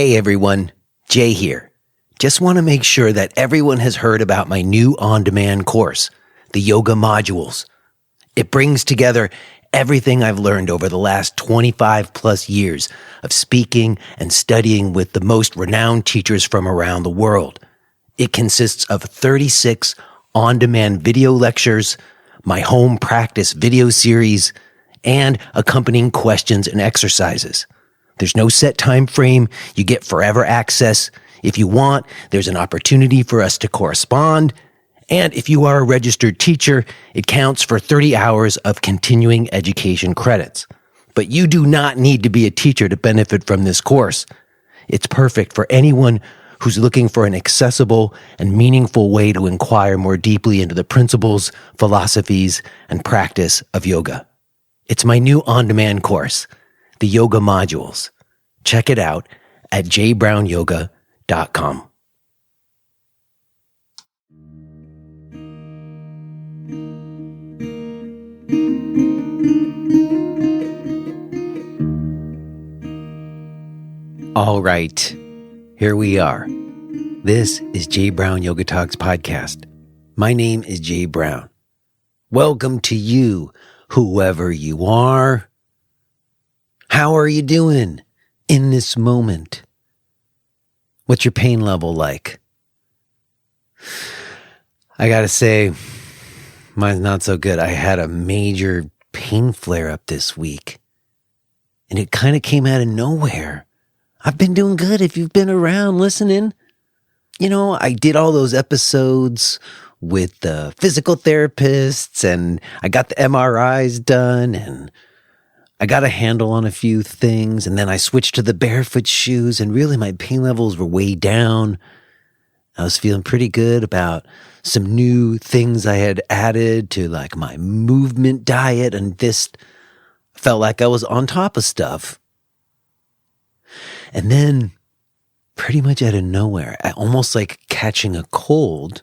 Hey everyone, Jay here. Just want to make sure that everyone has heard about my new on-demand course, the Yoga Modules. It brings together everything I've learned over the last 25 plus years of speaking and studying with the most renowned teachers from around the world. It consists of 36 on-demand video lectures, my home practice video series, and accompanying questions and exercises. There's no set time frame. You get forever access. If you want, there's an opportunity for us to correspond. And if you are a registered teacher, it counts for 30 hours of continuing education credits. But you do not need to be a teacher to benefit from this course. It's perfect for anyone who's looking for an accessible and meaningful way to inquire more deeply into the principles, philosophies, and practice of yoga. It's my new on-demand course, the Yoga Modules. Check it out at jbrownyoga.com. All right, here we are. This is Jay Brown Yoga Talks podcast. My name is Jay Brown. Welcome to you, whoever you are. How are you doing in this moment? What's your pain level like? I gotta say, mine's not so good. I had a major pain flare-up this week, and it kind of came out of nowhere. I've been doing good if you've been around listening. You know, I did all those episodes with the physical therapists, and I got the MRIs done, and I got a handle on a few things, and then I switched to the barefoot shoes, and really my pain levels were way down. I was feeling pretty good about some new things I had added to like my movement diet, and this felt like I was on top of stuff. And then pretty much out of nowhere, almost like catching a cold,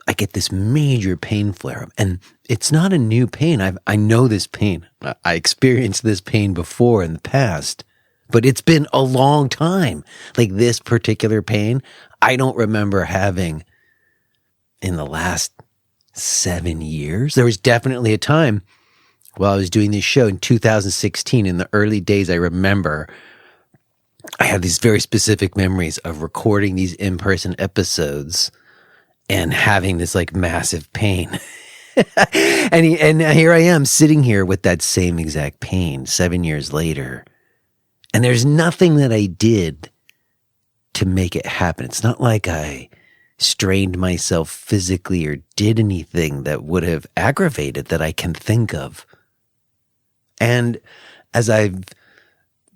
I get this major pain flare up, and it's not a new pain. I know this pain. I experienced this pain before in the past, but it's been a long time. Like this particular pain, I don't remember having in the last 7 years. There was definitely a time while I was doing this show in 2016, in the early days, I remember I had these very specific memories of recording these in-person episodes and having this like massive pain. and here I am sitting here with that same exact pain 7 years later. And there's nothing that I did to make it happen. It's not like I strained myself physically or did anything that would have aggravated that I can think of. And as I've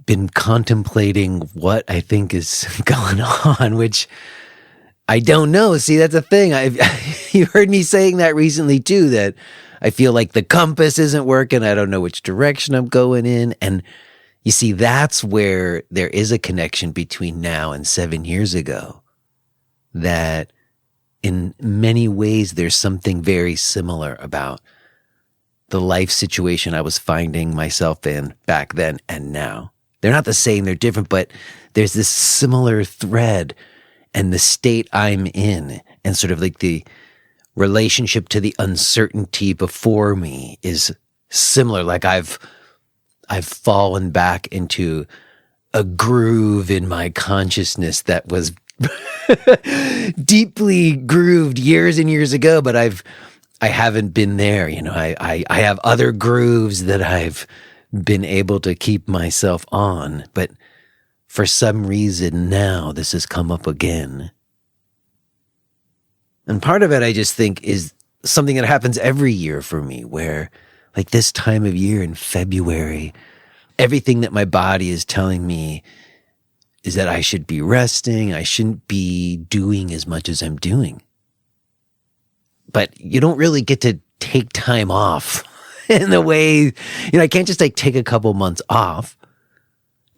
been contemplating what I think is going on, which I don't know. See, that's a thing. You heard me saying that recently too, that I feel like the compass isn't working. I don't know which direction I'm going in. And you see, that's where there is a connection between now and 7 years ago, that in many ways, there's something very similar about the life situation I was finding myself in back then and now. They're not the same, they're different, but there's this similar thread, and the state I'm in and sort of like the relationship to the uncertainty before me is similar. Like I've fallen back into a groove in my consciousness that was deeply grooved years and years ago, but I haven't been there. You know, I have other grooves that I've been able to keep myself on, but for some reason now this has come up again. And part of it, I just think, is something that happens every year for me, where like this time of year in February, everything that my body is telling me is that I should be resting. I shouldn't be doing as much as I'm doing. But you don't really get to take time off in the way, you know, I can't just like take a couple months off.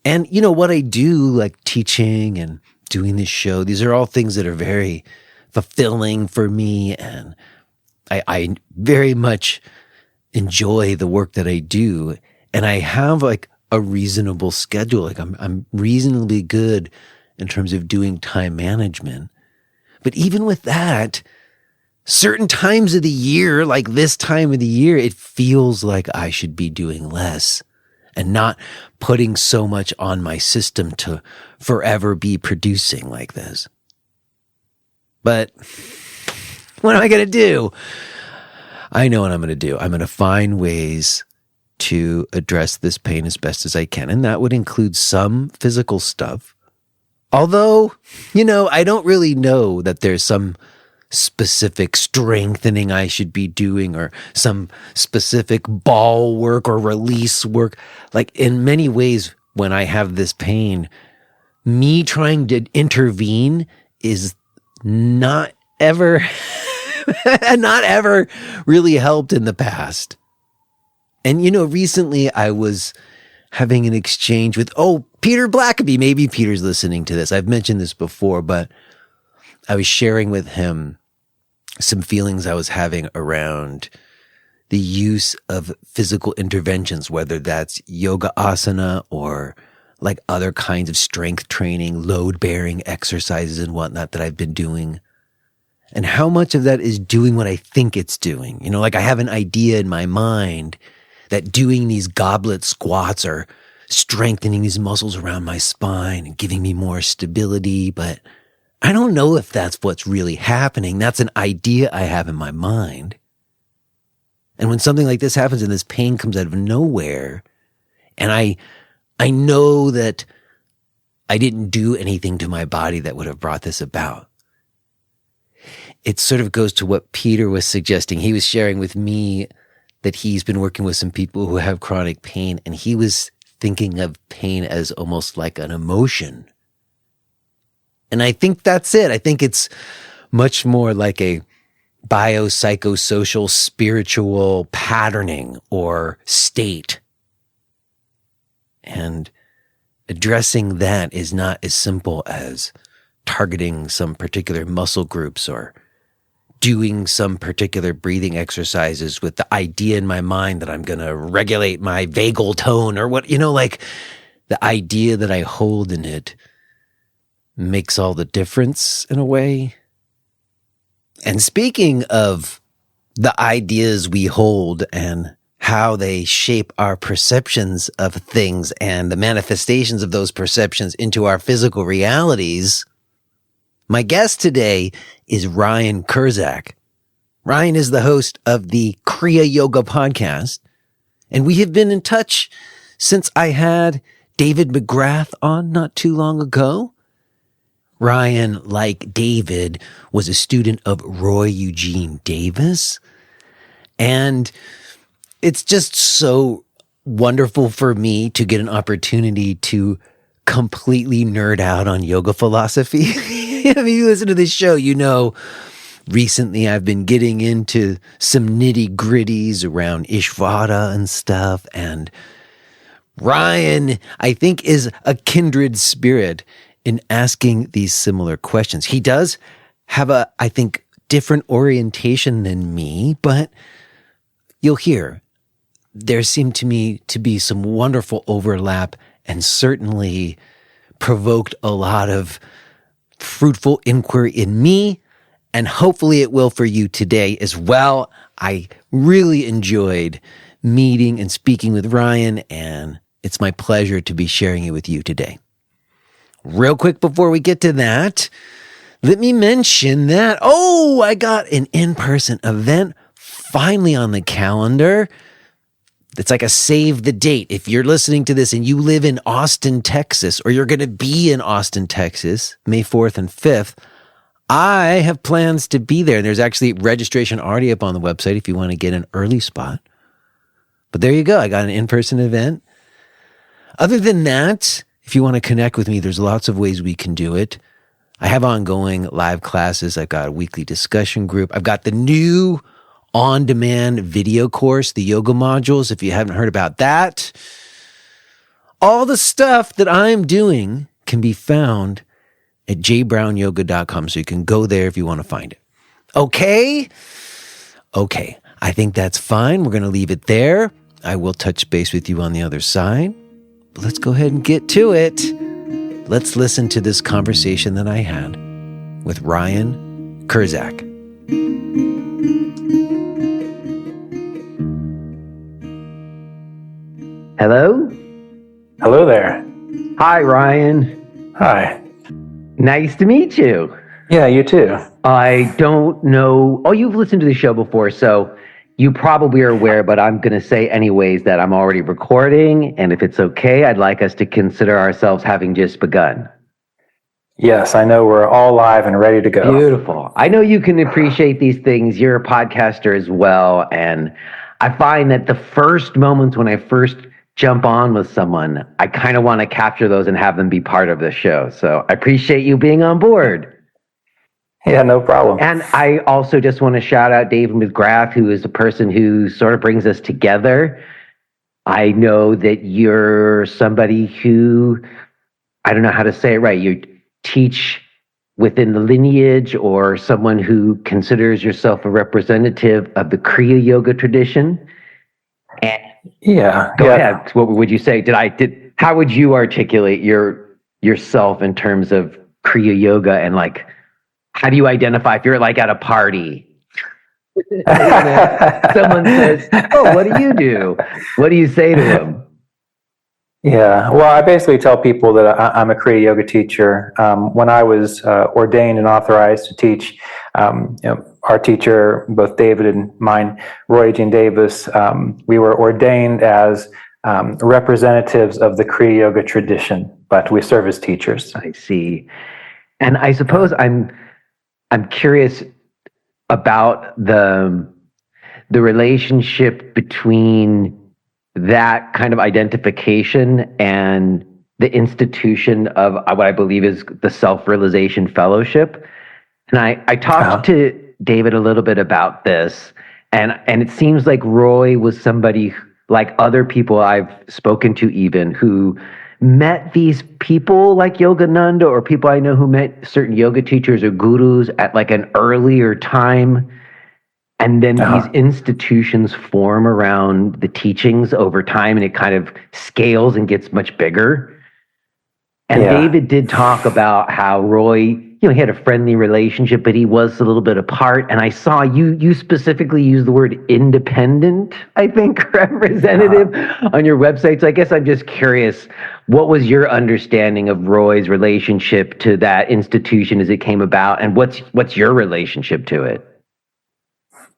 And you know what I do, like teaching and doing this show, these are all things that are very fulfilling for me. And I very much enjoy the work that I do. And I have like a reasonable schedule. Like I'm reasonably good in terms of doing time management. But even with that, certain times of the year, like this time of the year, it feels like I should be doing less and not putting so much on my system to forever be producing like this. But what am I going to do? I know what I'm going to do. I'm going to find ways to address this pain as best as I can. And that would include some physical stuff. Although, I don't really know that there's some specific strengthening I should be doing or some specific ball work or release work. Like in many ways, when I have this pain, me trying to intervene is not ever really helped in the past. And, recently I was having an exchange with, Peter Blackaby. Maybe Peter's listening to this. I've mentioned this before, but I was sharing with him some feelings I was having around the use of physical interventions, whether that's yoga asana or like other kinds of strength training, load-bearing exercises and whatnot that I've been doing. And how much of that is doing what I think it's doing. Like I have an idea in my mind that doing these goblet squats are strengthening these muscles around my spine and giving me more stability, but I don't know if that's what's really happening. That's an idea I have in my mind. And when something like this happens and this pain comes out of nowhere, and I know that I didn't do anything to my body that would have brought this about. It sort of goes to what Peter was suggesting. He was sharing with me that he's been working with some people who have chronic pain, and he was thinking of pain as almost like an emotion. And I think that's it. I think it's much more like a biopsychosocial, spiritual patterning or state. And addressing that is not as simple as targeting some particular muscle groups or doing some particular breathing exercises with the idea in my mind that I'm going to regulate my vagal tone or what, like the idea that I hold in it makes all the difference in a way. And speaking of the ideas we hold and how they shape our perceptions of things and the manifestations of those perceptions into our physical realities, my guest today is Ryan Kurczak. Ryan is the host of the Kriya Yoga Podcast, and we have been in touch since I had David McGrath on not too long ago. Ryan, like David, was a student of Roy Eugene Davis, and it's just so wonderful for me to get an opportunity to completely nerd out on yoga philosophy. If you listen to this show, recently I've been getting into some nitty gritties around Ishvara and stuff. And Ryan, I think, is a kindred spirit in asking these similar questions. He does have I think, different orientation than me, but you'll hear there seemed to me to be some wonderful overlap and certainly provoked a lot of fruitful inquiry in me, and hopefully it will for you today as well. I really enjoyed meeting and speaking with Ryan, and it's my pleasure to be sharing it with you today. Real quick before we get to that, let me mention that, I got an in-person event finally on the calendar. It's like a save the date. If you're listening to this and you live in Austin, Texas, or you're going to be in Austin, Texas, May 4th and 5th, I have plans to be there. There's actually registration already up on the website if you want to get an early spot. But there you go. I got an in-person event. Other than that, if you want to connect with me, there's lots of ways we can do it. I have ongoing live classes. I've got a weekly discussion group. I've got the new on-demand video course, the yoga modules, if you haven't heard about that. All the stuff that I'm doing can be found at jbrownyoga.com, so you can go there if you want to find it. Okay, I think that's fine. We're going to leave it there. I will touch base with you on the other side. But let's go ahead and get to it. Let's listen to this conversation that I had with Ryan Kurczak. Hello? Hello there. Hi, Ryan. Hi. Nice to meet you. Yeah, you too. I don't know. Oh, you've listened to the show before, so you probably are aware, but I'm going to say anyways that I'm already recording, and if it's okay, I'd like us to consider ourselves having just begun. Yes, I know we're all live and ready to go. Beautiful. I know you can appreciate these things. You're a podcaster as well, and I find that the first moments when I first jump on with someone, I kind of want to capture those and have them be part of the show. So I appreciate you being on board. Yeah, no problem. And I also just want to shout out David McGrath, who is the person who sort of brings us together. I know that you're somebody who, I don't know how to say it right, you teach within the lineage, or someone who considers yourself a representative of the Kriya Yoga tradition. And go ahead. What would you say? How would you articulate yourself in terms of Kriya Yoga, and like, how do you identify if you're like at a party? Someone says, "Oh, what do you do?" What do you say to them? Yeah, well, I basically tell people that I'm a Kriya Yoga teacher. When I was ordained and authorized to teach, our teacher, both David and mine, Roy Eugene Davis, we were ordained as representatives of the Kriya Yoga tradition, but we serve as teachers. I see. And I suppose I'm curious about the relationship between that kind of identification and the institution of what I believe is the Self-Realization Fellowship. And I talked to David a little bit about this, and it seems like Roy was somebody like other people I've spoken to even, who met these people like Yogananda, or people I know who met certain yoga teachers or gurus at like an earlier time. And then these institutions form around the teachings over time, and it kind of scales and gets much bigger. And David did talk about how Roy, he had a friendly relationship, but he was a little bit apart. And I saw you specifically use the word independent, I think, representative on your website. So I guess I'm just curious, what was your understanding of Roy's relationship to that institution as it came about, and what's your relationship to it?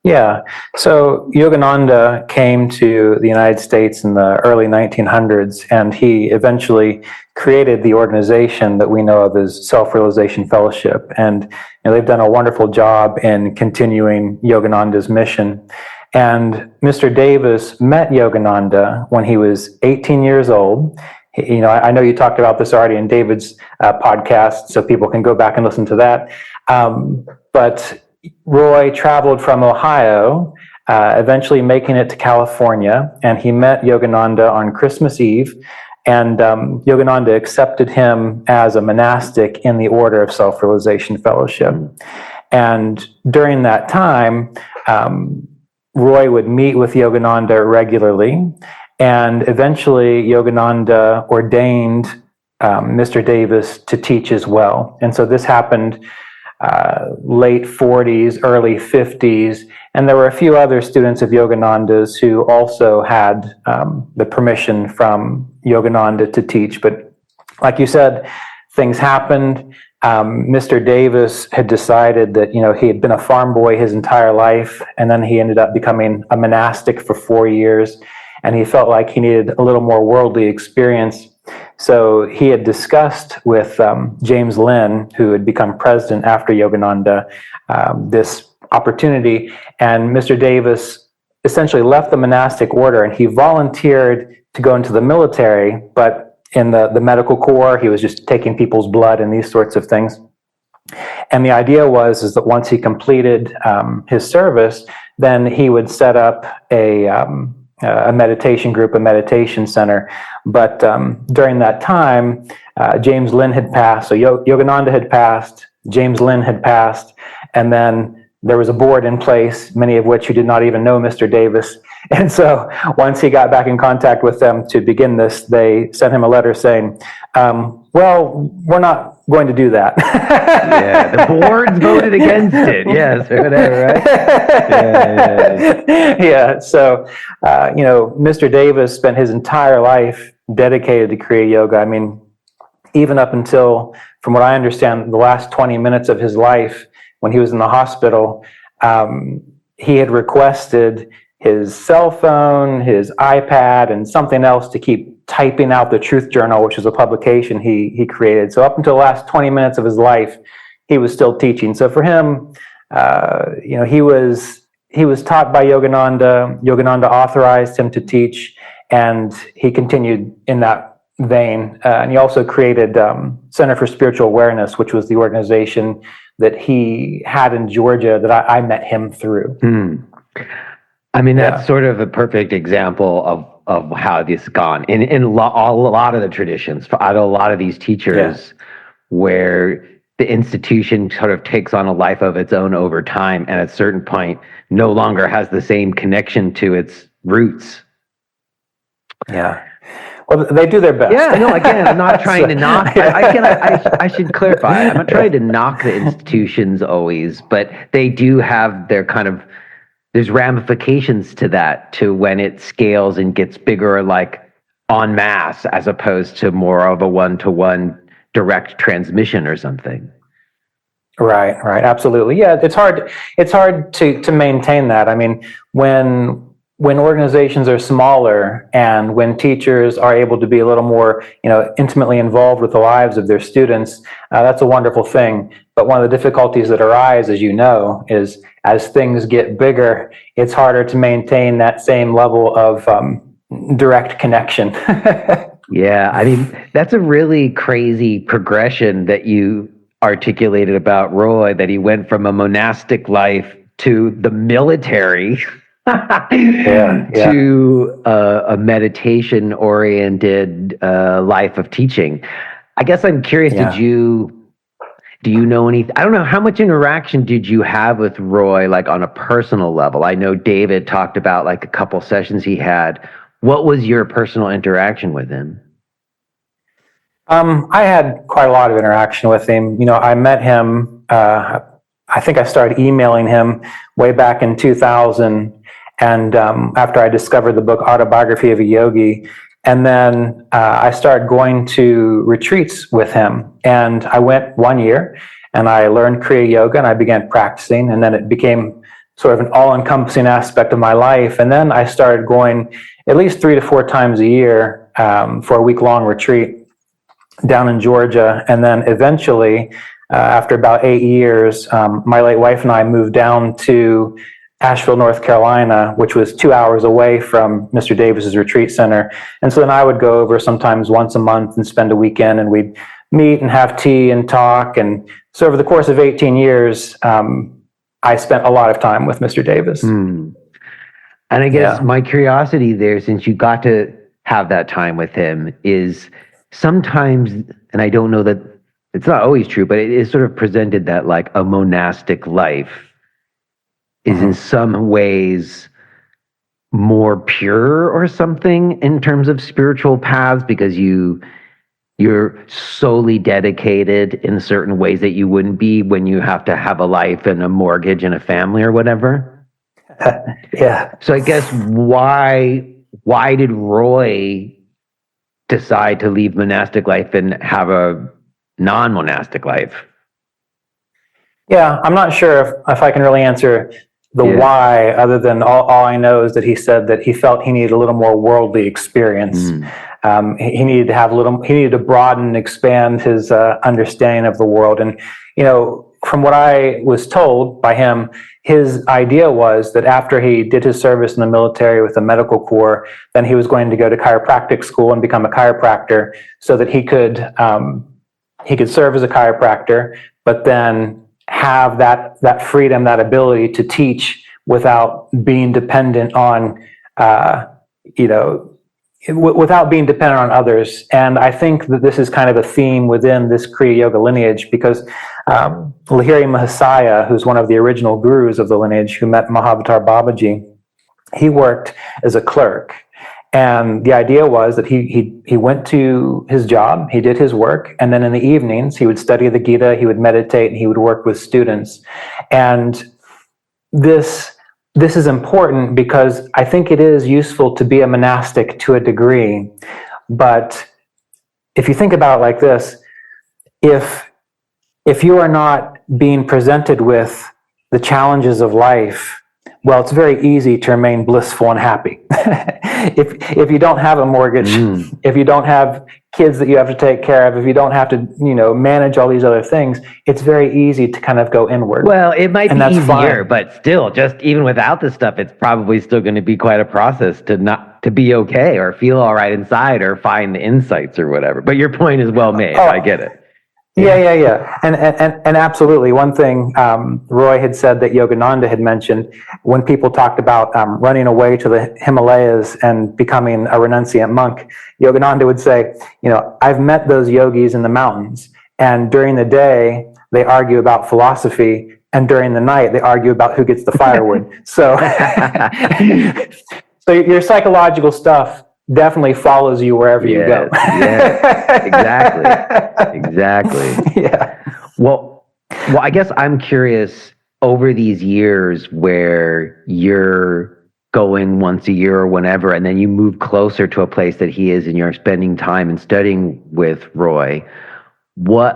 Yeah, so Yogananda came to the United States in the early 1900s, and he eventually created the organization that we know of as Self-Realization Fellowship. And they've done a wonderful job in continuing Yogananda's mission. And Mr. Davis met Yogananda when he was 18 years old. I know you talked about this already in David's podcast, so people can go back and listen to that. But Roy traveled from Ohio, eventually making it to California, and he met Yogananda on Christmas Eve, and Yogananda accepted him as a monastic in the Order of Self-Realization Fellowship. And during that time, Roy would meet with Yogananda regularly, and eventually Yogananda ordained Mr. Davis to teach as well. And so this happened late 40s, early 50s, and there were a few other students of Yogananda's who also had the permission from Yogananda to teach. But like you said, things happened. Mr. Davis had decided that, he had been a farm boy his entire life, and then he ended up becoming a monastic for 4 years, and he felt like he needed a little more worldly experience. So he had discussed with James Lynn, who had become president after Yogananda, this opportunity. And Mr. Davis essentially left the monastic order, and he volunteered to go into the military, but in the medical corps, he was just taking people's blood and these sorts of things. And the idea was that once he completed his service, then he would set up a meditation group, a meditation center. But during that time, James Lynn had passed. So Yogananda had passed, James Lynn had passed, and then there was a board in place, many of which who did not even know Mr. Davis. And so once he got back in contact with them to begin this, they sent him a letter saying, well, we're not going to do that. Yeah, the boards voted against it. Yes, or whatever, right? Yeah. So, Mr. Davis spent his entire life dedicated to Kriya Yoga. I mean, even up until, from what I understand, the last 20 minutes of his life when he was in the hospital, he had requested his cell phone, his iPad, and something else to keep typing out the Truth Journal, which is a publication he created. So up until the last 20 minutes of his life, he was still teaching. So for him, he was taught by Yogananda. Yogananda authorized him to teach, and he continued in that vein. And he also created Center for Spiritual Awareness, which was the organization that he had in Georgia that I met him through. I mean, that's sort of a perfect example of how this has gone in a lot of the traditions, out of a lot of these teachers, where the institution sort of takes on a life of its own over time, and at a certain point no longer has the same connection to its roots. Yeah. Well, they do their best. Yeah, no, again, I'm not trying to knock. I should clarify. I'm not trying to knock the institutions always, but they do have their kind of, there's ramifications to that, to when it scales and gets bigger, like en masse, as opposed to more of a one-to-one direct transmission or something. Right, absolutely. Yeah, it's hard to maintain that. I mean, when organizations are smaller and when teachers are able to be a little more, intimately involved with the lives of their students, that's a wonderful thing. But one of the difficulties that arise, as you know, is as things get bigger, it's harder to maintain that same level of direct connection. Yeah, I mean, that's a really crazy progression that you articulated about Roy, that he went from a monastic life to the military. To a meditation-oriented life of teaching. I guess I'm curious, do you know anything? I don't know, how much interaction did you have with Roy, like on a personal level? I know David talked about like a couple sessions he had. What was your personal interaction with him? I had quite a lot of interaction with him. I met him, I think I started emailing him way back in 2000. And after I discovered the book Autobiography of a Yogi, and then I started going to retreats with him. And I went 1 year and I learned Kriya Yoga and I began practicing. And then it became sort of an all-encompassing aspect of my life. And then I started going at least 3 to 4 times a year for a week-long retreat down in Georgia. And then eventually, after about 8 years, my late wife and I moved down to Asheville, North Carolina, which was 2 hours away from Mr. Davis's retreat center. And so then I would go over sometimes once a month and spend a weekend, and we'd meet and have tea and talk. And so over the course of 18 years, I spent a lot of time with Mr. Davis. And I guess my curiosity there, since you got to have that time with him, is sometimes, and I don't know that it's not always true, but it is sort of presented that like a monastic life is in some ways more pure or something in terms of spiritual paths, because you're solely dedicated in certain ways that you wouldn't be when you have to have a life and a mortgage and a family or whatever. So I guess why did Roy decide to leave monastic life and have a non-monastic life? Yeah, I'm not sure if I can really answer the why, other than all I know is that he said that he felt he needed a little more worldly experience. He needed to broaden and expand his understanding of the world. And, from what I was told by him, his idea was that after he did his service in the military with the medical corps, then he was going to go to chiropractic school and become a chiropractor so that he could serve as a chiropractor, but then have that freedom, that ability to teach without being dependent on, without being dependent on others. And I think that this is kind of a theme within this Kriya Yoga lineage, because Lahiri Mahasaya, who's one of the original gurus of the lineage, who met Mahavatar Babaji, he worked as a clerk. And the idea was that he went to his job, he did his work, and then in the evenings he would study the Gita, he would meditate, and he would work with students. And this is important because I think it is useful to be a monastic to a degree. But if you think about it like this, if you are not being presented with the challenges of life, well, it's very easy to remain blissful and happy. If you don't have a mortgage, if you don't have kids that you have to take care of, if you don't have to, manage all these other things, it's very easy to kind of go inward. Well, it might be easier, fine. But still, just even without the stuff, it's probably still going to be quite a process to be okay or feel all right inside or find the insights or whatever. But your point is well made. I get it. Yeah. And absolutely. One thing Roy had said that Yogananda had mentioned when people talked about running away to the Himalayas and becoming a renunciant monk, Yogananda would say, I've met those yogis in the mountains, and during the day they argue about philosophy, and during the night they argue about who gets the firewood. So your psychological stuff definitely follows you wherever you go. Yeah, exactly. Yeah. Well, I guess I'm curious, over these years where you're going once a year or whenever, and then you move closer to a place that he is and you're spending time and studying with Roy,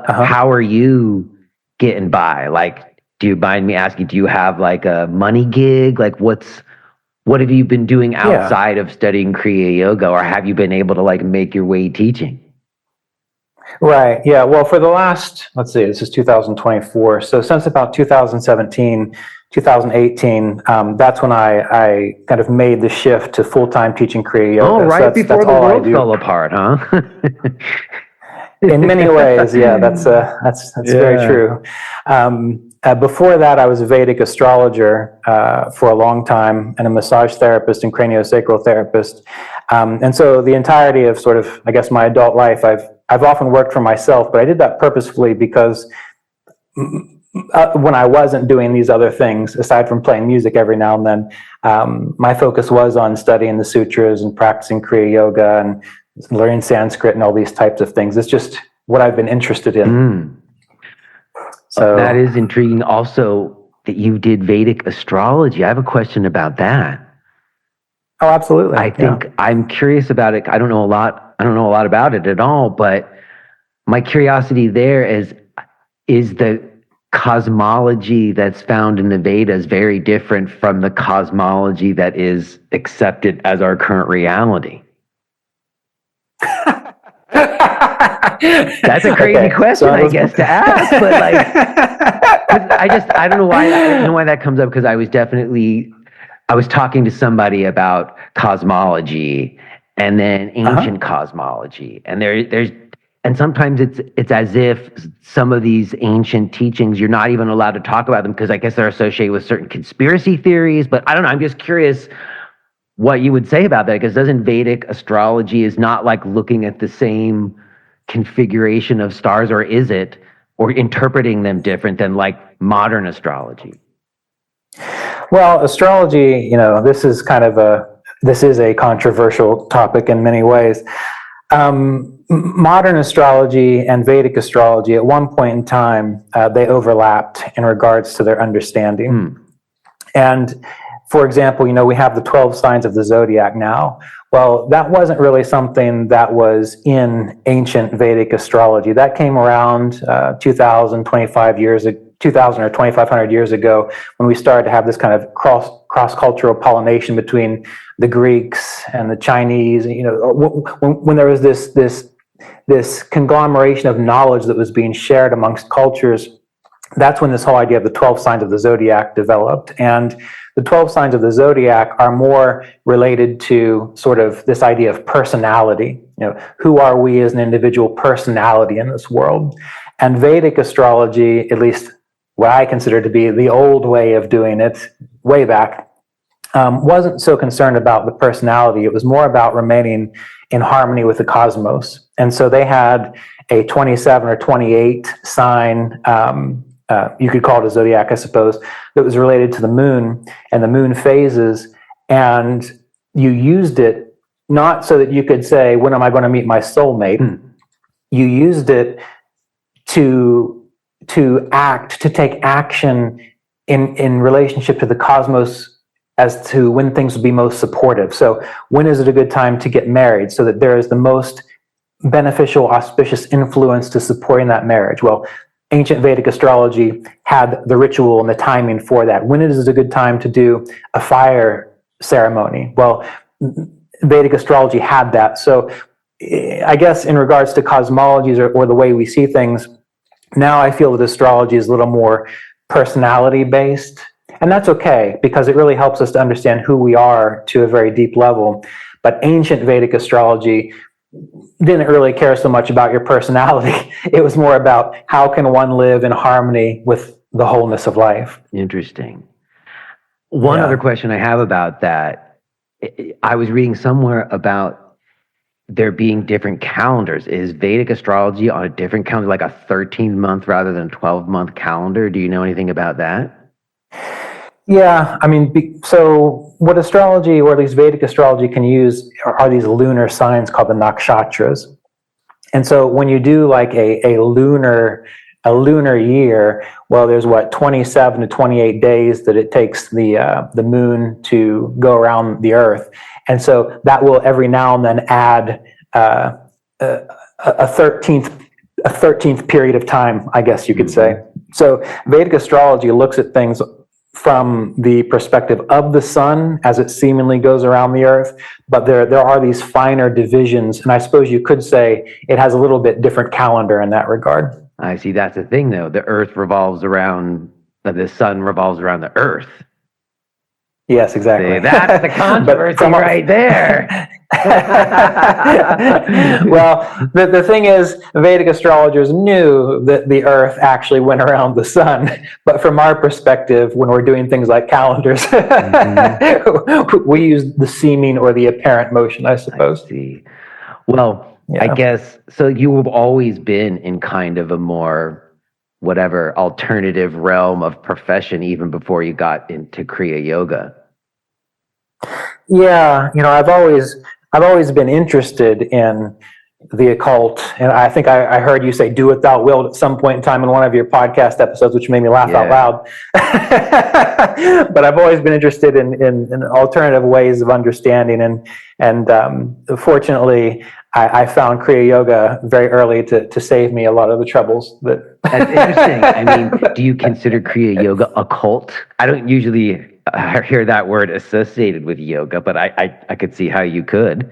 how are you getting by? Like, do you mind me asking, do you have like a money gig? Like what have you been doing outside of studying Kriya Yoga, or have you been able to like make your way teaching? Right. Yeah. Well, for the last, this is 2024. So since about 2017, 2018, that's when I kind of made the shift to full-time teaching Kriya Yoga. Oh, right, so before the world fell apart, huh? In many ways, yeah, that's very true. Before that, I was a Vedic astrologer for a long time, and a massage therapist and craniosacral therapist. And so the entirety of sort of, I guess, my adult life, I've often worked for myself, but I did that purposefully because when I wasn't doing these other things, aside from playing music every now and then, my focus was on studying the sutras and practicing Kriya Yoga and learning Sanskrit and all these types of things. It's just what I've been interested in. So that is intriguing. Also, that you did Vedic astrology. I have a question about that. Oh, absolutely. I think I'm curious about it. I don't know a lot about it at all, but my curiosity there is the cosmology that's found in the Vedas very different from the cosmology that is accepted as our current reality? That's a crazy question, I guess, to ask, but like, I don't know why that comes up, because I was talking to somebody about cosmology and then ancient cosmology, and and sometimes it's as if some of these ancient teachings, you're not even allowed to talk about them because I guess they're associated with certain conspiracy theories, but I don't know, I'm just curious what you would say about that, because doesn't Vedic astrology is not like looking at the same configuration of stars, or is it, or interpreting them different than like modern astrology? Well, astrology, this is a controversial topic in many ways. Modern astrology and Vedic astrology, at one point in time, they overlapped in regards to their understanding. And for example, we have the 12 signs of the zodiac now. Well, that wasn't really something that was in ancient Vedic astrology. That came around 2,000 or 2,500 years ago, when we started to have this kind of cross-cultural pollination between the Greeks and the Chinese. When there was this conglomeration of knowledge that was being shared amongst cultures, that's when this whole idea of the 12 signs of the zodiac developed. And the 12 signs of the zodiac are more related to sort of this idea of personality. Who are we as an individual personality in this world? And Vedic astrology, at least what I consider to be the old way of doing it way back, wasn't so concerned about the personality. It was more about remaining in harmony with the cosmos. And so they had a 27 or 28 sign, you could call it a zodiac, I suppose, that was related to the moon and the moon phases. and you used it not so that you could say, when am I going to meet my soulmate? You used it to take action in relationship to the cosmos as to when things would be most supportive. So when is it a good time to get married so that there is the most beneficial, auspicious influence to supporting that marriage? Well, ancient Vedic astrology had the ritual and the timing for that. When is it a good time to do a fire ceremony? Well, Vedic astrology had that. So I guess in regards to cosmologies or the way we see things, now I feel that astrology is a little more personality based. And that's okay, because it really helps us to understand who we are to a very deep level. But ancient Vedic astrology didn't really care so much about your personality. It was more about how can one live in harmony with the wholeness of life. Interesting. One other question I have about that, I was reading somewhere about there being different calendars. Is Vedic astrology on a different calendar, like a 13-month rather than 12-month calendar? Do you know anything about that? Yeah, I mean, so what astrology, or at least Vedic astrology, can use are these lunar signs called the nakshatras. And so when you do like a lunar year, well, there's 27 to 28 days that it takes the moon to go around the Earth, and so that will every now and then add a 13th period of time, I guess you could say. So Vedic astrology looks at things from the perspective of the sun as it seemingly goes around the Earth, but there are these finer divisions, and I suppose you could say it has a little bit different calendar in that regard. I see. That's the thing, though. The Earth revolves around, the sun revolves around the Earth. Yes, exactly. See, that's the controversy right there. Well, the thing is, Vedic astrologers knew that the Earth actually went around the sun, but from our perspective, when we're doing things like calendars, we use the seeming or the apparent motion, I suppose. I see. Well, I guess, so you have always been in kind of a more, whatever, alternative realm of profession even before you got into Kriya Yoga. Yeah, I've always been interested in the occult, and I think I heard you say "do what thou wilt" at some point in time in one of your podcast episodes, which made me laugh out loud. But I've always been interested in alternative ways of understanding, and fortunately, I found Kriya Yoga very early to save me a lot of the troubles. That's interesting. I mean, do you consider Kriya Yoga occult? I don't usually hear that word associated with yoga, but I could see how you could.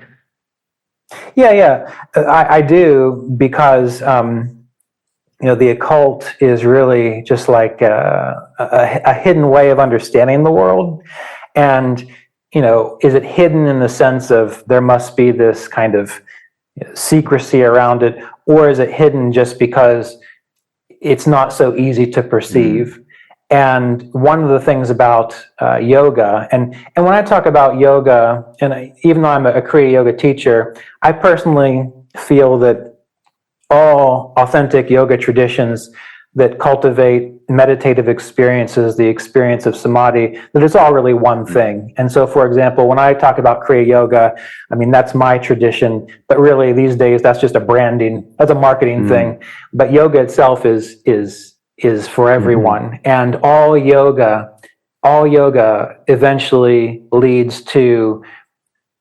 Yeah, I do, because the occult is really just like a hidden way of understanding the world. And is it hidden in the sense of there must be this kind of secrecy around it, or is it hidden just because it's not so easy to perceive? And one of the things about yoga, and when I talk about yoga, and even though I'm a Kriya Yoga teacher, I personally feel that all authentic yoga traditions that cultivate meditative experiences, the experience of Samadhi, that it's all really one thing. And so, for example, when I talk about Kriya Yoga, I mean, that's my tradition, but really these days that's just a marketing thing. But yoga itself is for everyone. And all yoga eventually leads to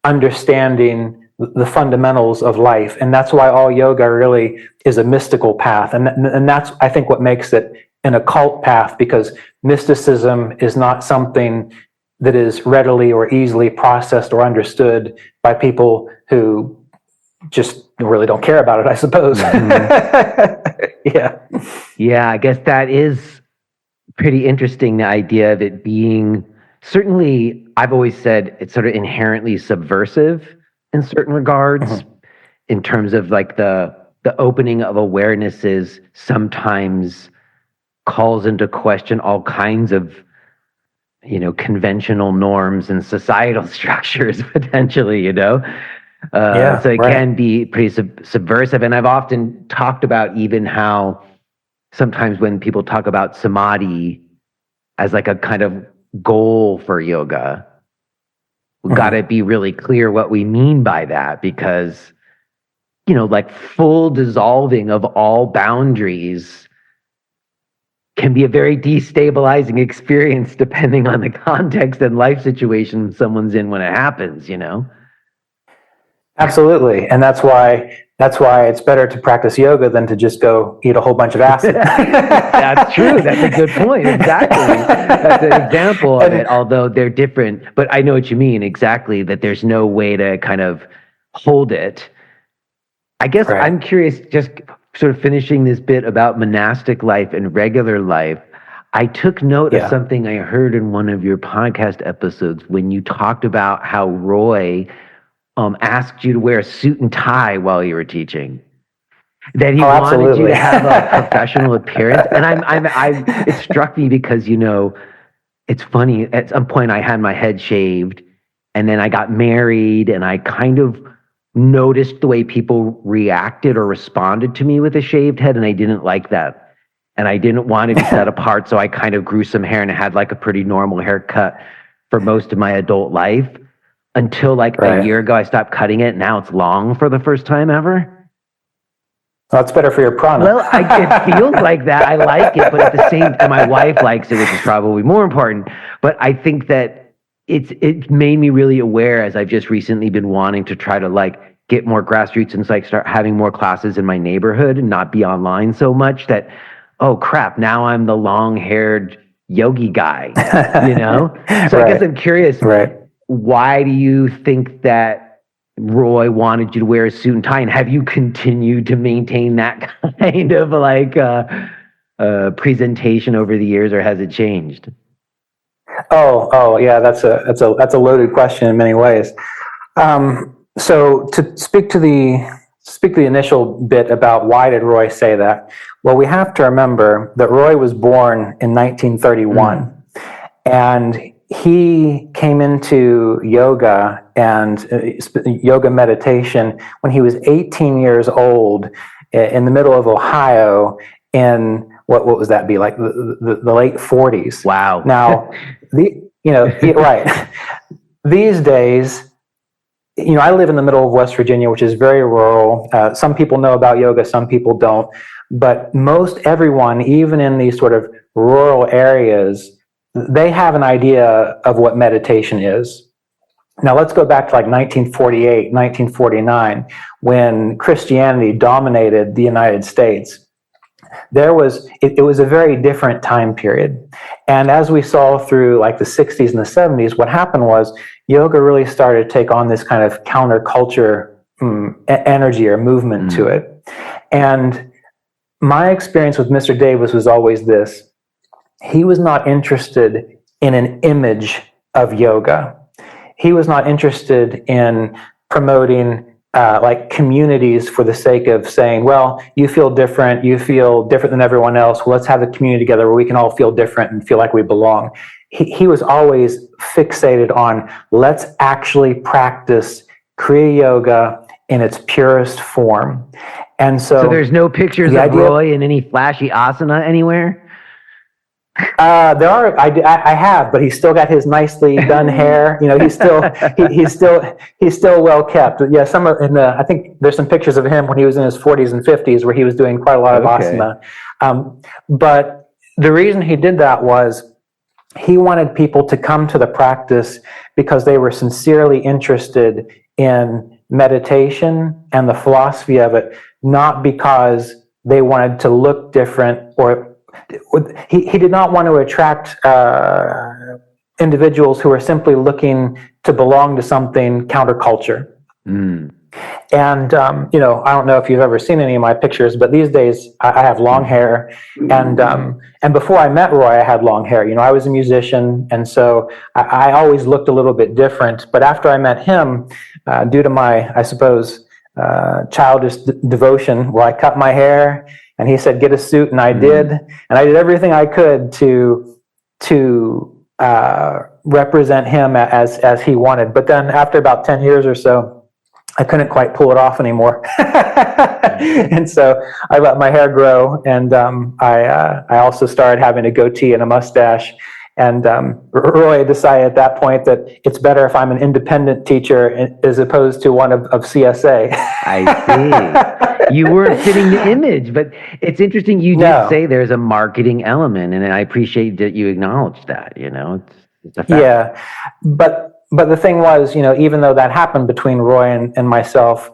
understanding the fundamentals of life. And that's why all yoga really is a mystical path. And that's, I think, what makes it an occult path, because mysticism is not something that is readily or easily processed or understood by people who just really don't care about it, I suppose. Yeah, I guess that is pretty interesting, the idea of it being, certainly, I've always said it's sort of inherently subversive in certain regards, in terms of like the opening of awarenesses sometimes calls into question all kinds of, conventional norms and societal structures, potentially, so it can be pretty subversive. And I've often talked about even how sometimes when people talk about Samadhi as like a kind of goal for yoga, we've got to be really clear what we mean by that, because, like full dissolving of all boundaries can be a very destabilizing experience depending on the context and life situation someone's in when it happens, Absolutely. And that's why it's better to practice yoga than to just go eat a whole bunch of acid. That's true. That's a good point. Exactly. That's an example of it, although they're different. But I know what you mean exactly, that there's no way to kind of hold it. I guess right. I'm curious, just sort of finishing this bit about monastic life and regular life. I took note of something I heard in one of your podcast episodes when you talked about how Roy asked you to wear a suit and tie while you were teaching. That he wanted you to have a professional appearance. And it struck me because, it's funny, at some point I had my head shaved and then I got married and I kind of noticed the way people reacted or responded to me with a shaved head, and I didn't like that. And I didn't want to be set apart, so I kind of grew some hair and had like a pretty normal haircut for most of my adult life. Until like a year ago, I stopped cutting it. Now it's long for the first time ever. Well, that's better for your prana. Well, it feels like that. I like it, but at the same time, my wife likes it, which is probably more important. But I think that it's made me really aware, as I've just recently been wanting to try to like get more grassroots and like start having more classes in my neighborhood and not be online so much, that, oh crap, now I'm the long-haired yogi guy, So I guess I'm curious. Right. Why do you think that Roy wanted you to wear a suit and tie? And have you continued to maintain that kind of like presentation over the years, or has it changed? Oh, yeah. That's a loaded question in many ways. So to speak to the initial bit about why did Roy say that? Well, we have to remember that Roy was born in 1931, and he came into yoga and yoga meditation when he was 18 years old in the middle of Ohio in what was that be like the late 40s. Wow. Now, right. These days, I live in the middle of West Virginia, which is very rural. Some people know about yoga, some people don't. But most everyone, even in these sort of rural areas, they have an idea of what meditation is. Now let's go back to like 1948, 1949, when Christianity dominated the United States. It was a very different time period. And as we saw through like the 60s and the 70s, what happened was yoga really started to take on this kind of counterculture energy or movement to it. And my experience with Mr. Davis was always this. He was not interested in an image of yoga. He was not interested in promoting like communities for the sake of saying, well, you feel different than everyone else. Well, let's have a community together where we can all feel different and feel like we belong. He was always fixated on, let's actually practice Kriya Yoga in its purest form. And so there's no pictures of Roy in any flashy asana anywhere? There are. I have, but he's still got his nicely done hair. He's still well kept. Yeah, I think there's some pictures of him when he was in his 40s and 50s where he was doing quite a lot of asana. But the reason he did that was he wanted people to come to the practice because they were sincerely interested in meditation and the philosophy of it, not because they wanted to look different or he did not want to attract individuals who are simply looking to belong to something counterculture. And, I don't know if you've ever seen any of my pictures, but these days I have long hair. And before I met Roy, I had long hair. I was a musician, and so I always looked a little bit different. But after I met him, due to my, I suppose, childish devotion, I cut my hair. And he said, get a suit, and I did. And I did everything I could to represent him as he wanted. But then after about 10 years or so, I couldn't quite pull it off anymore. And so I let my hair grow, and I also started having a goatee and a mustache. And Roy decided at that point that it's better if I'm an independent teacher as opposed to one of CSA. I see. You weren't fitting the image, but it's interesting. You did say there's a marketing element, and I appreciate that you acknowledged that. It's a fact. Yeah, but the thing was, even though that happened between Roy and myself,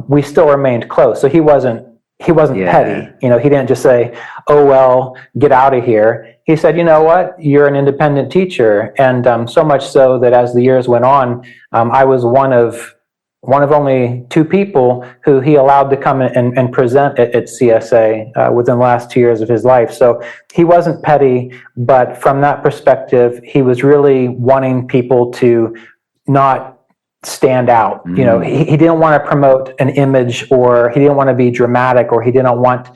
we still remained close. So he wasn't petty. He didn't just say, "Oh well, get out of here." He said, "You know what? You're an independent teacher," and so much so that as the years went on, I was one of only 2 people who he allowed to come and present at CSA within the last 2 years of his life. So he wasn't petty, but from that perspective, he was really wanting people to not stand out. He didn't want to promote an image, or he didn't want to be dramatic, or he didn't want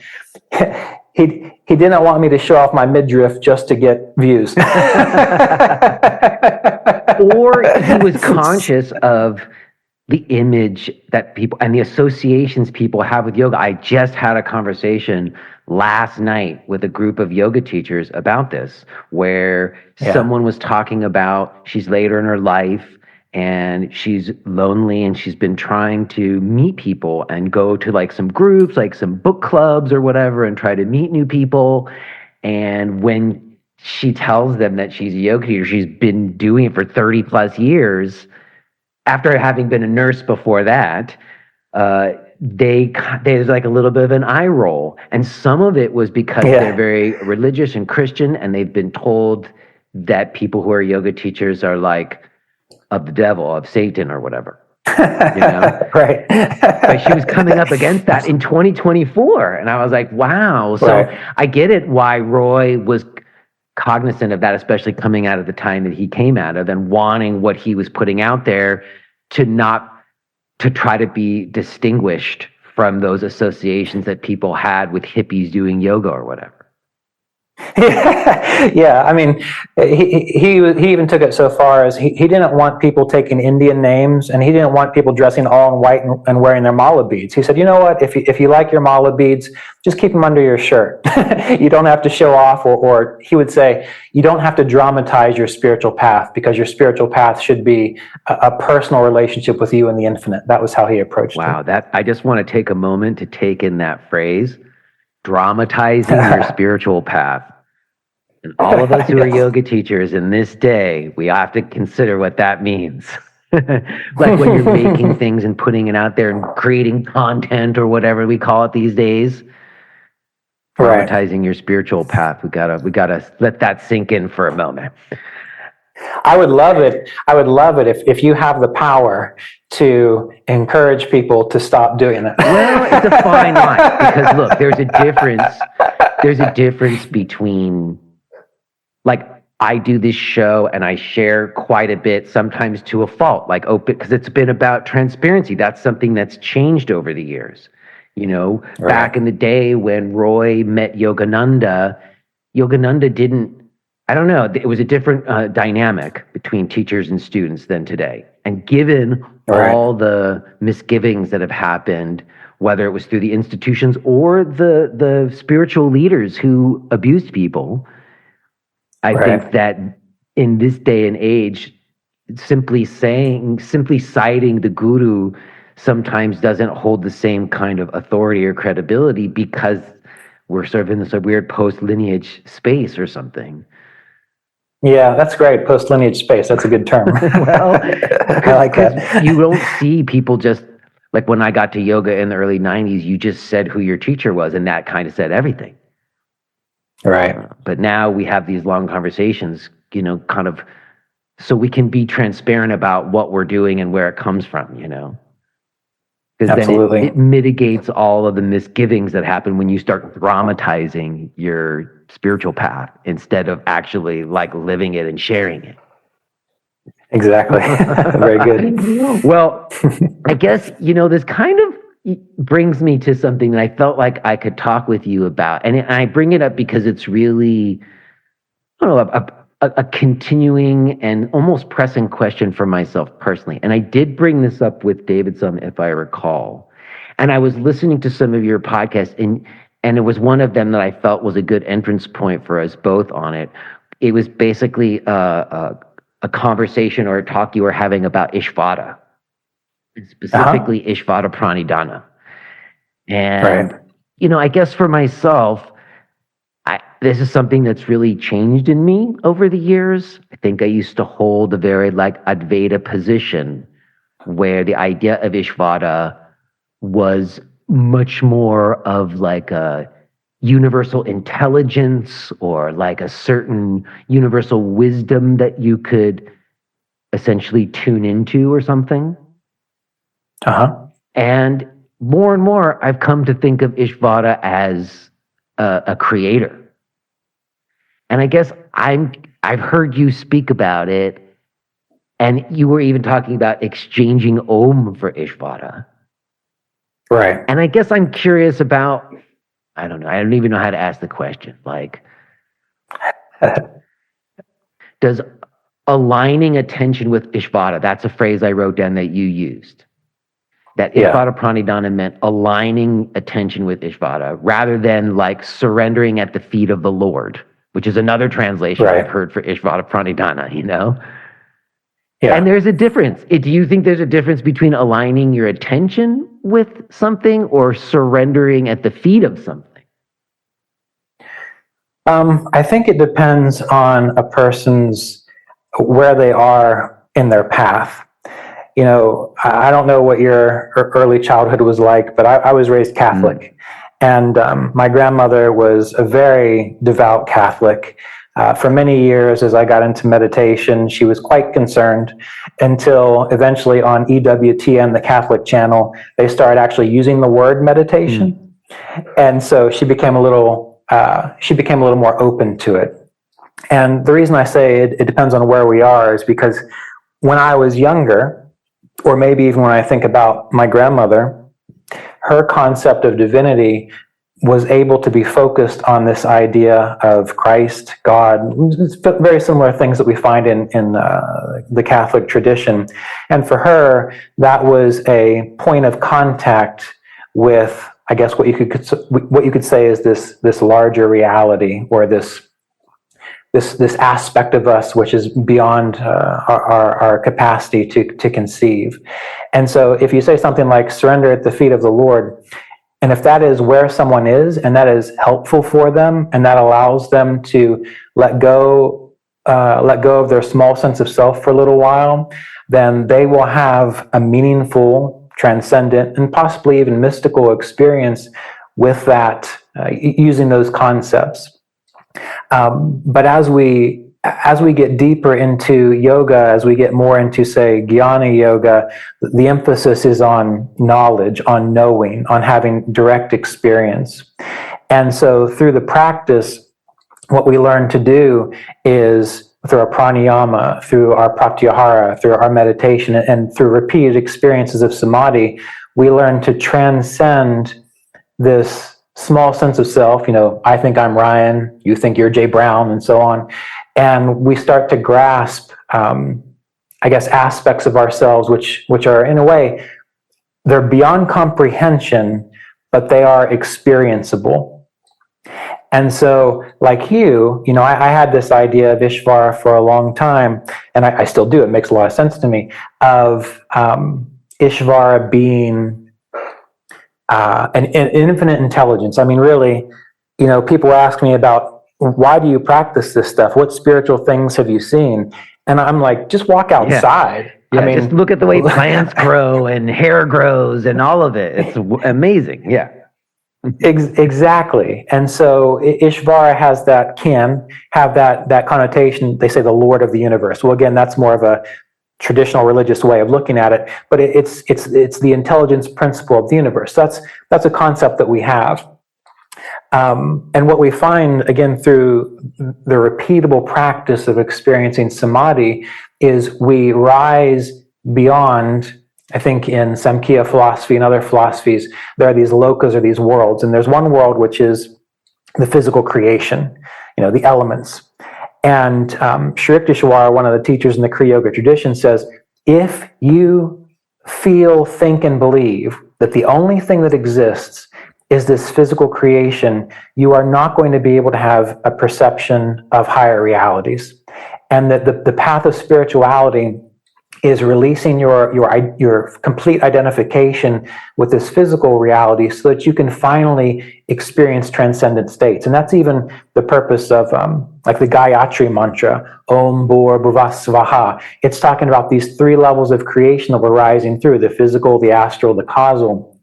he didn't want me to show off my midriff just to get views. Or he was conscious of the image that people and the associations people have with yoga. I just had a conversation last night with a group of yoga teachers about this, where someone was talking about she's later in her life and she's lonely and she's been trying to meet people and go to like some groups, like some book clubs or whatever, and try to meet new people. And when she tells them that she's a yoga teacher, she's been doing it for 30 plus years, after having been a nurse before that, there's like a little bit of an eye roll. And some of it was because they're very religious and Christian, and they've been told that people who are yoga teachers are like of the devil, of Satan or whatever. Right. But she was coming up against that in 2024. And I was like, wow. So I get it why Roy was cognizant of that, especially coming out of the time that he came out of, and wanting what he was putting out there to try to be distinguished from those associations that people had with hippies doing yoga or whatever. Yeah, I mean, he even took it so far as he didn't want people taking Indian names, and he didn't want people dressing all in white and wearing their mala beads. He said, you know what, if you like your mala beads, just keep them under your shirt. You don't have to show off, or he would say, you don't have to dramatize your spiritual path, because your spiritual path should be a personal relationship with you and the infinite. That was how he approached it. Wow, I just want to take a moment to take in that phrase, dramatizing your spiritual path. And all of us who are yoga teachers in this day, we have to consider what that means. Like when you're making things and putting it out there and creating content or whatever we call it these days. Dramatizing your spiritual path. We gotta let that sink in for a moment. I would love it if you have the power to encourage people to stop doing it. Well, it's a fine line, because look, there's a difference between, like, I do this show and I share quite a bit, sometimes to a fault, like open, because it's been about transparency. That's something that's changed over the years. Back in the day when Roy met Yogananda didn't, I don't know, it was a different dynamic between teachers and students than today. And given all the misgivings that have happened, whether it was through the institutions or the spiritual leaders who abused people, I think that in this day and age, simply citing the guru sometimes doesn't hold the same kind of authority or credibility, because we're sort of in this weird post-lineage space or something. Yeah, that's great. Post-lineage space. That's a good term. Well, I like that. You don't see people just, like when I got to yoga in the early 90s, you just said who your teacher was, and that kind of said everything. Right. But now we have these long conversations, kind of, so we can be transparent about what we're doing and where it comes from, Because then it mitigates all of the misgivings that happen when you start dramatizing your spiritual path instead of actually like living it and sharing it. Exactly. Very good. Well, I guess, this kind of brings me to something that I felt like I could talk with you about. And I bring it up because it's really, I don't know, a continuing and almost pressing question for myself personally. And I did bring this up with David some, if I recall. And I was listening to some of your podcasts, and it was one of them that I felt was a good entrance point for us both on it. it was basically a conversation or a talk you were having about Ishvara, specifically Ishvara Pranidhana. And, I guess for myself, this is something that's really changed in me over the years. I think I used to hold a very Advaita position where the idea of Ishvara was much more of a universal intelligence or a certain universal wisdom that you could essentially tune into or something. And more, I've come to think of Ishvara as a creator. And I guess I've heard you speak about it, and you were even talking about exchanging Om for Ishvara. Right. And I guess I'm curious about, I don't know, I don't even know how to ask the question. Does aligning attention with Ishvara, that's a phrase I wrote down that you used, that Ishvara Pranidhana meant aligning attention with Ishvara rather than surrendering at the feet of the Lord, which is another translation I've heard for Ishvara Pranidhana, Yeah. And there's a difference. Do you think there's a difference between aligning your attention with something or surrendering at the feet of something? I think it depends on a person's, where they are in their path. I don't know what your early childhood was like, but I was raised Catholic. And my grandmother was a very devout Catholic. For many years, as I got into meditation, she was quite concerned until eventually on EWTN, the Catholic channel, they started actually using the word meditation. And so she became a little more open to it. And the reason I say it depends on where we are is because when I was younger, or maybe even when I think about my grandmother, her concept of divinity was able to be focused on this idea of Christ, God, very similar things that we find in the Catholic tradition. And for her, that was a point of contact with, I guess, what you could say is this larger reality, or this aspect of us which is beyond our capacity to conceive. And so if you say something like surrender at the feet of the Lord, and if that is where someone is and that is helpful for them and that allows them to let go of their small sense of self for a little while, then they will have a meaningful, transcendent, and possibly even mystical experience with that, using those concepts. But as we get deeper into yoga, as we get more into, say, jnana yoga, the emphasis is on knowledge, on knowing, on having direct experience. And so through the practice, what we learn to do is through our pranayama, through our pratyahara, through our meditation, and through repeated experiences of samadhi, we learn to transcend this small sense of self. I think I'm Ryan, you think you're Jay Brown, and so on. And we start to grasp, aspects of ourselves, which are, in a way, they're beyond comprehension, but they are experienceable. And so, like I had this idea of Ishvara for a long time, and I still do. It makes a lot of sense to me, of Ishvara being an infinite intelligence. I mean, really, people ask me about, why do you practice this stuff? What spiritual things have you seen? And I'm like, just walk outside. Yeah, I mean, just look at the way plants grow and hair grows and all of it. It's amazing. Yeah. Exactly. And so Ishvara can have that connotation. They say the Lord of the universe. Well, again, that's more of a traditional religious way of looking at it, but it's the intelligence principle of the universe. That's a concept that we have. And what we find, again, through the repeatable practice of experiencing samadhi, is we rise beyond, I think in Samkhya philosophy and other philosophies, there are these lokas, or these worlds. And there's one world which is the physical creation, the elements. And Sri Yukteswar, one of the teachers in the Kriya Yoga tradition, says, if you feel, think, and believe that the only thing that exists is this physical creation, you are not going to be able to have a perception of higher realities. And that the path of spirituality is releasing your complete identification with this physical reality so that you can finally experience transcendent states. And that's even the purpose of like the Gayatri mantra, Om Bhur Bhuvasvaha. It's talking about these three levels of creation that we're rising through, the physical, the astral, the causal.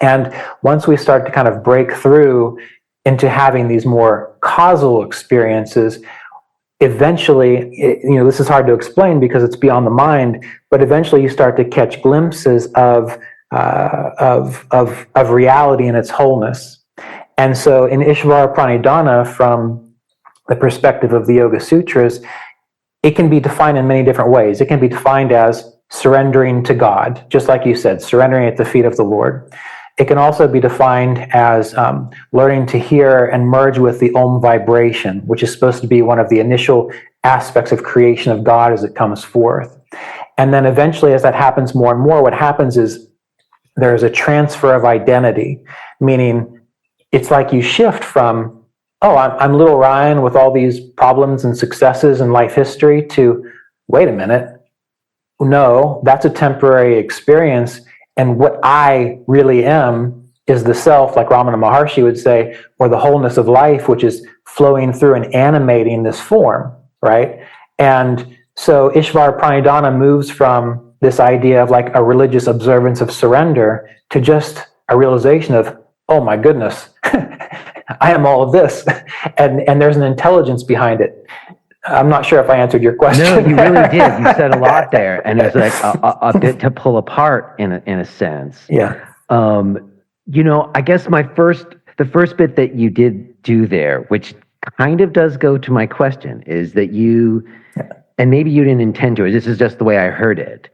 And once we start to kind of break through into having these more causal experiences, eventually, this is hard to explain because it's beyond the mind, but eventually you start to catch glimpses of reality in its wholeness. And so in Ishvara Pranidhana, from the perspective of the Yoga Sutras, it can be defined in many different ways. It can be defined as surrendering to God, just like you said, surrendering at the feet of the Lord. It can also be defined as learning to hear and merge with the Om vibration, which is supposed to be one of the initial aspects of creation of God as it comes forth. And then eventually, as that happens more and more, what happens is there's a transfer of identity, meaning it's like you shift from, oh, I'm little Ryan with all these problems and successes in life history, to, wait a minute, no, that's a temporary experience. And what I really am is the self, like Ramana Maharshi would say, or the wholeness of life, which is flowing through and animating this form, right? And so Ishvara Pranidhana moves from this idea of like a religious observance of surrender to just a realization of, oh my goodness, I am all of this. And there's an intelligence behind it. I'm not sure if I answered your question. No, you really did. You said a lot there, and it's like a bit to pull apart in a sense. Yeah. I guess the first bit that you did do there, which kind of does go to my question, is that and maybe you didn't intend to, this is just the way I heard it.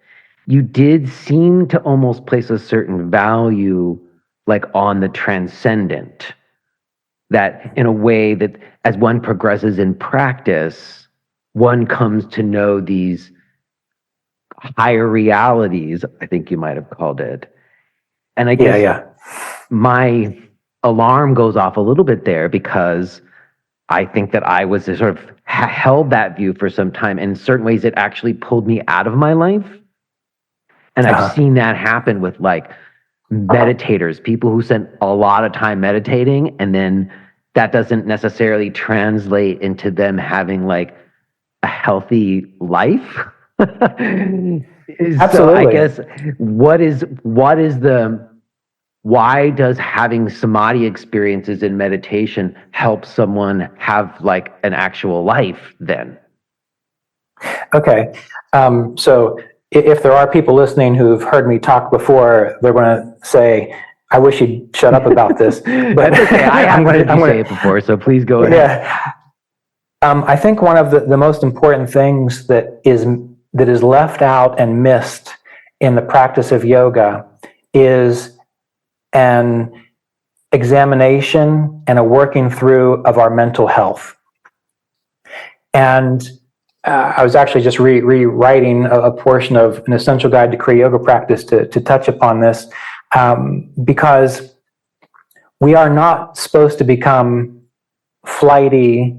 You did seem to almost place a certain value, like on the transcendent, that in a way that as one progresses in practice, one comes to know these higher realities, I think you might have called it. And I guess my alarm goes off a little bit there, because I think that I was sort of held that view for some time. And in certain ways, it actually pulled me out of my life. And I've seen that happen with like meditators, people who spend a lot of time meditating, and then that doesn't necessarily translate into them having like a healthy life. Absolutely. So I guess why does having samadhi experiences in meditation help someone have like an actual life then? Okay. So if there are people listening who've heard me talk before, they're going to say, I wish you'd shut up about this. But that's okay. I haven't heard you say it before, so please go ahead. Yeah. I think one of the most important things that is left out and missed in the practice of yoga is an examination and a working through of our mental health. And I was actually just rewriting a portion of an essential guide to Kriya Yoga practice to touch upon this, because we are not supposed to become flighty,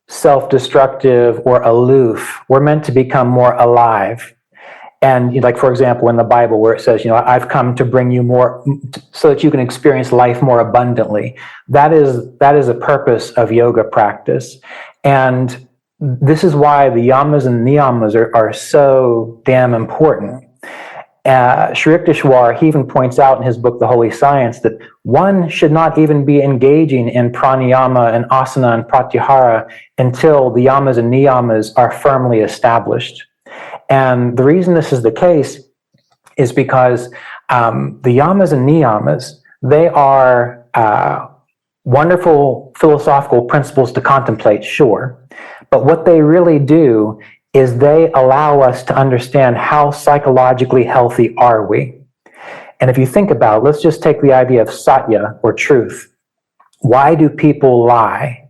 self-destructive, or aloof. We're meant to become more alive. And like, for example, in the Bible where it says, I've come to bring you more so that you can experience life more abundantly. That is a purpose of yoga practice. And this is why the yamas and niyamas are so damn important. Sri Yukteswar, he even points out in his book, The Holy Science, that one should not even be engaging in pranayama and asana and pratyahara until the yamas and niyamas are firmly established. And the reason this is the case is because the yamas and niyamas, they are wonderful philosophical principles to contemplate, sure. But what they really do is they allow us to understand how psychologically healthy are we. And if you think about it, let's just take the idea of satya, or truth. Why do people lie?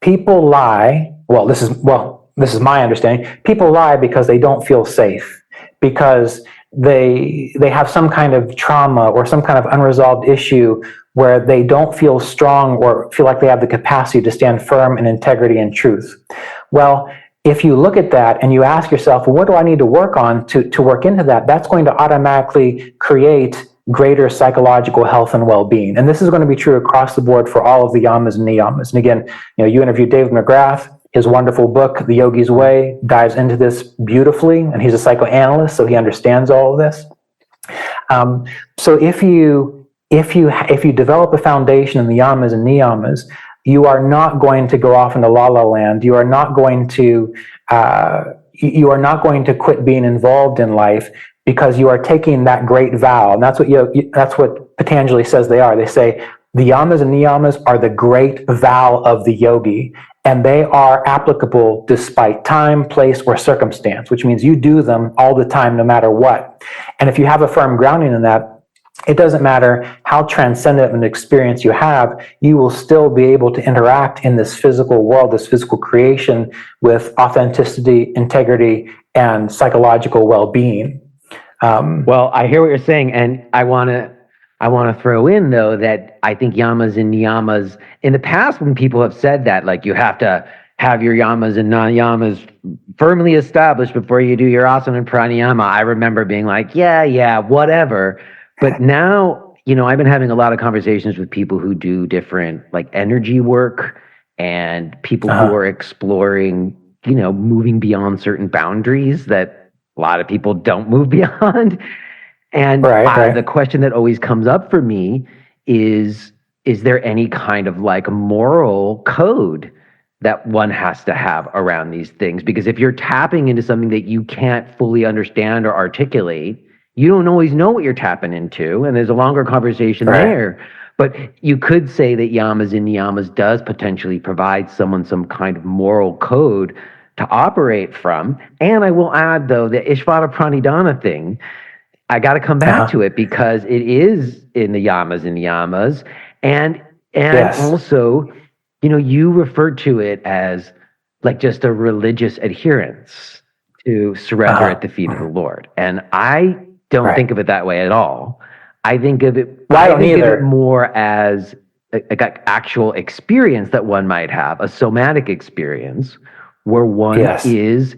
People lie, this is my understanding. People lie because they don't feel safe, because they have some kind of trauma or some kind of unresolved issue where they don't feel strong or feel like they have the capacity to stand firm in integrity and truth. Well, if you look at that and you ask yourself, well, what do I need to work on to work into that? That's going to automatically create greater psychological health and well-being. And this is going to be true across the board for all of the yamas and niyamas. And again, you interviewed David McGrath. His wonderful book, The Yogi's Way, dives into this beautifully, and he's a psychoanalyst, so he understands all of this. So if you develop a foundation in the yamas and niyamas, you are not going to go off into la la land. You are not going to quit being involved in life because you are taking that great vow. And that's what Patanjali says they are. They say the yamas and niyamas are the great vow of the yogi, and they are applicable despite time, place, or circumstance, which means you do them all the time, no matter what. And if you have a firm grounding in that, it doesn't matter how transcendent an experience you have, you will still be able to interact in this physical world, this physical creation, with authenticity, integrity, and psychological well-being. Well, I hear what you're saying, and I want to throw in, though, that I think yamas and niyamas, in the past when people have said that, like you have to have your yamas and non-yamas firmly established before you do your asana and pranayama, I remember being like, yeah, whatever. But now, I've been having a lot of conversations with people who do different like energy work and people who are exploring, moving beyond certain boundaries that a lot of people don't move beyond. And the question that always comes up for me is there any kind of like moral code that one has to have around these things? Because if you're tapping into something that you can't fully understand or articulate, you don't always know what you're tapping into, and there's a longer conversation there. But you could say that yamas and niyamas does potentially provide someone some kind of moral code to operate from. And I will add, though, the Ishvara Pranidhana thing, I got to come back to it because it is in the yamas and niyamas. And also, you referred to it as like just a religious adherence to surrender at the feet of the Lord. And I don't think of it that way at all. I think of it, of it more as an actual experience that one might have, a somatic experience where one is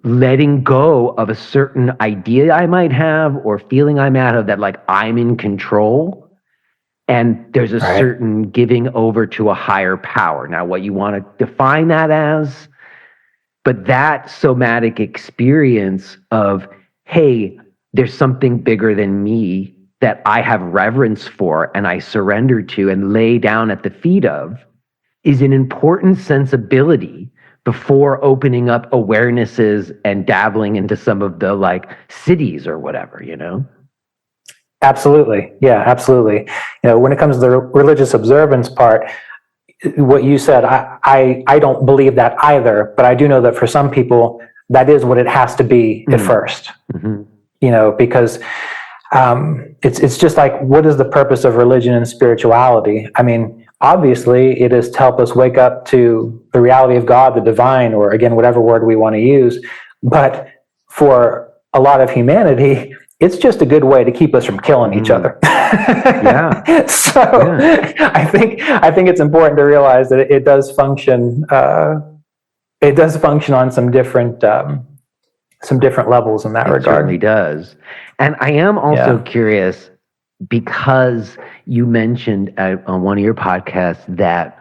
letting go of a certain idea I might have or feeling I might have that like I'm in control. And there's a certain giving over to a higher power. Now, what you want to define that as, but that somatic experience of, hey, there's something bigger than me that I have reverence for and I surrender to and lay down at the feet of is an important sensibility before opening up awarenesses and dabbling into some of the like cities or whatever, Absolutely. Yeah, absolutely. When it comes to the religious observance part, what you said, I don't believe that either, but I do know that for some people, that is what it has to be at first. Because it's just like, what is the purpose of religion and spirituality? I mean, obviously, it is to help us wake up to the reality of God, the divine, or again, whatever word we want to use. But for a lot of humanity, it's just a good way to keep us from killing each other. So I think it's important to realize that it does function. It does function on some different levels in that regard. It certainly does. And I am also curious, because you mentioned on one of your podcasts that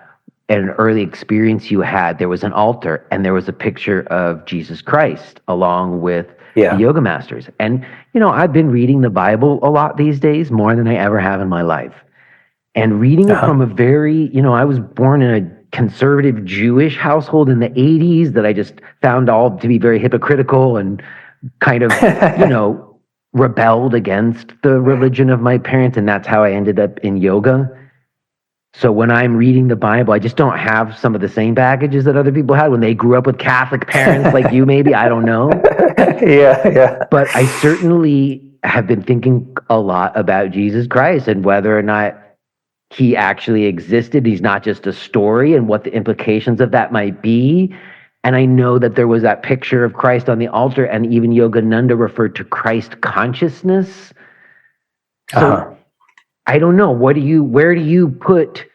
at an early experience you had, there was an altar and there was a picture of Jesus Christ along with the yoga masters. And, I've been reading the Bible a lot these days, more than I ever have in my life. And reading it from a very, I was born in a conservative Jewish household in the 80s that I just found all to be very hypocritical and kind of, rebelled against the religion of my parents. And that's how I ended up in yoga. So when I'm reading the Bible, I just don't have some of the same baggages that other people had when they grew up with Catholic parents like you, maybe. I don't know. But I certainly have been thinking a lot about Jesus Christ and whether or not he actually existed. He's not just a story and what the implications of that might be. And I know that there was that picture of Christ on the altar, and even Yogananda referred to Christ consciousness. So I don't know. Where do you put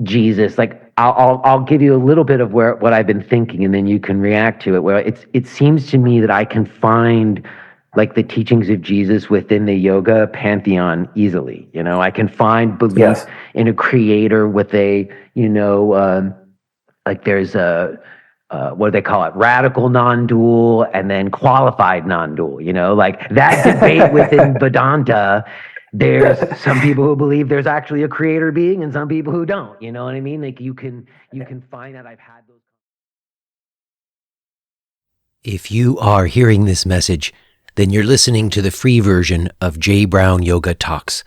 Jesus? Like, I'll give you a little bit of what I've been thinking, and then you can react to it. Well, it seems to me that I can find like the teachings of Jesus within the yoga pantheon easily. I can find belief in a creator with a, like there's a, what do they call it? Radical non-dual and then qualified non-dual, like that debate within Vedanta. There's some people who believe there's actually a creator being and some people who don't, you know what I mean? Like you can find that. I've had those. If you are hearing this message, then you're listening to the free version of J. Brown Yoga Talks.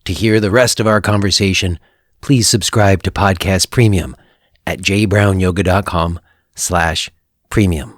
To hear the rest of our conversation, please subscribe to Podcast Premium at jbrownyoga.com/premium.